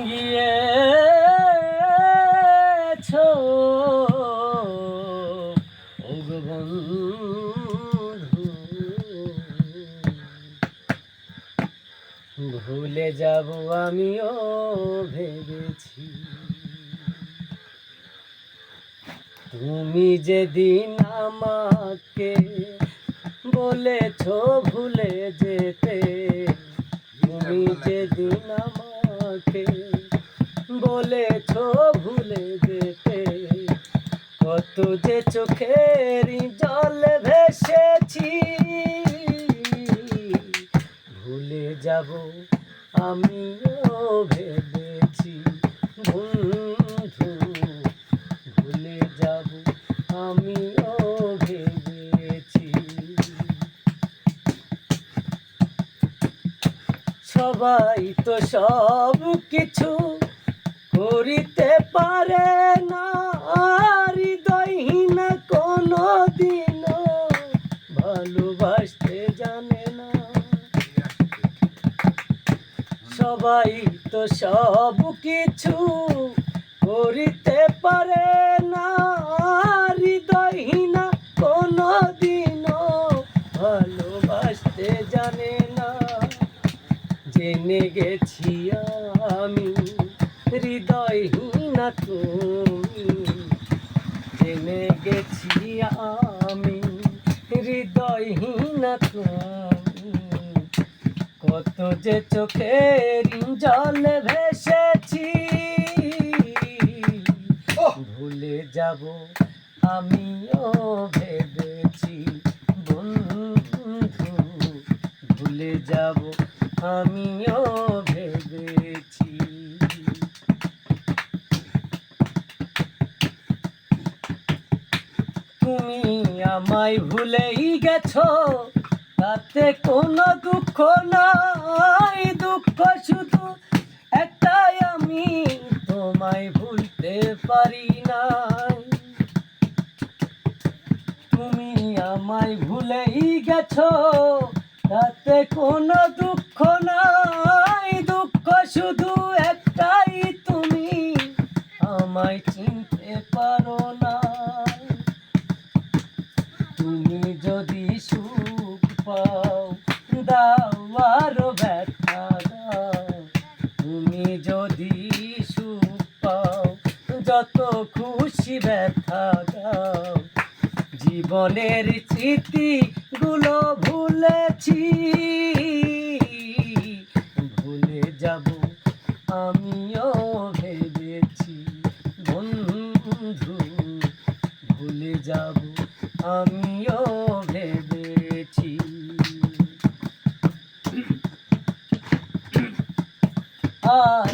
গিয়েছো ওগো বন্ধু, ভুলে যাব আমিও ভেবেছি, তুমি যেদিন আমাকে বলেছো ভুলে যেতে, তুমি যেদিন আমাকে বলেছো ভুলে যেতে, কত যে চোখের জল ভেসেছি, ভুলে যাব আমিও ভেবেছি বন্ধু, ভুলে যাব আমিও ভেবেছি। সবাই তো সব কিছু করিতে পারে না, হৃদয়হীন কোনো দিনও ভালোবাসতে জানে না। সবাই তো সব কিছু করিতে পারে না, হৃদয়হীন কোনো দিনও ভালোবাসতে জানে না। জেনে গেছি আমি হৃদয়হীন তুমি, জেনে গেছি আমি হৃদয়হীন তুমি, কত যে চোখের জল ভেসেছি, ভুলে যাব আমিও ভেবেছি বন্ধু, ভুলে যাব আমিও ভেবেছি। তুমি আমায় ভুলেই গেছো, তাতে কোনো দুঃখ নাই, দুঃখ শুধু একটাই, আমি তোমায় ভুলতে পারি না। তুমি আমায় ভুলেই গেছো, তাতে কোনো দুঃখ নাই, দুঃখ শুধু একটাই, তুমি আমায় চিনতে পারো না। তুমি যদি সুখ পাও দাও আরো ব্যথা দাও, তুমি যদি সুখ পাও যত খুশি ব্যথা দাও, জীবনের স্মৃতিগুলো ভুলেছি, ভুলে যাব আমিও ভেবেছি বন্ধু, ভুলে যাব আমিও ভেবেছি। আর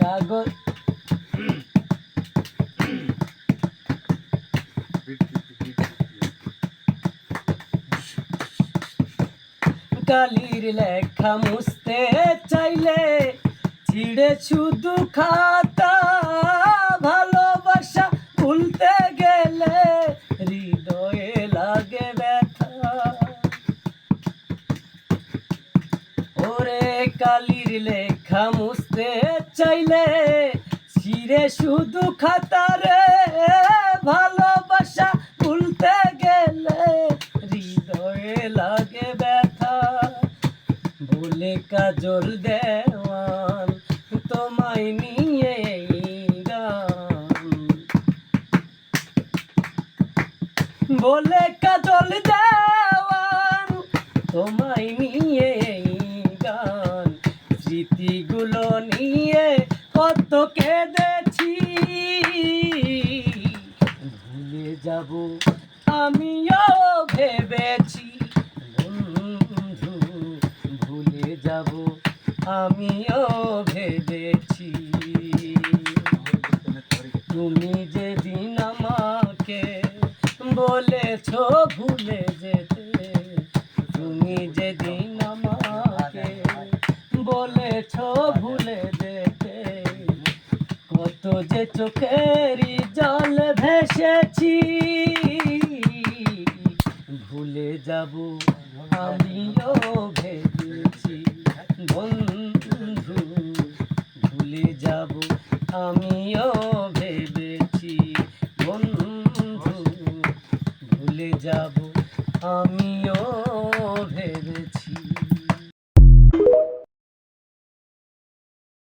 কাগজ কালির লেখা মুছতে চাইলে ছিঁড়ে শুধু খাতা, ভালোবাসা ভুলতে গেলে হৃদয়ে লাগে ব্যথা। ওরে কালির লেখা মুছতে চাইলে ছিঁড়ে শুধু খাতা রে, ভালোবাসা ভুলতে গেলে হৃদয়ে লাগে ব্যথা। বলে কাজল দেওয়ান তোমায় নিয়ে গান, বলে কাজল দেওয়ান তোমায় নিয়ে গান, স্মৃতিগুলো নিয়ে কত কেঁদেছি, ভুলে যাব আমিও ভেবেছি বন্ধু, ভুলে যাব আমিও ভেবেছি। তুমি যেদিন আমাকে বলেছো ভুলে যেতে, তুমি যেদিন আমাকে বলেছো ভুলে যেতে, কত যে চোখের জল ভেসেছি, ভুলে যাব আমিও ভেবেছি বন্ধু, আমিও ভেবেছি বন্ধু ভুলে যাব আমিও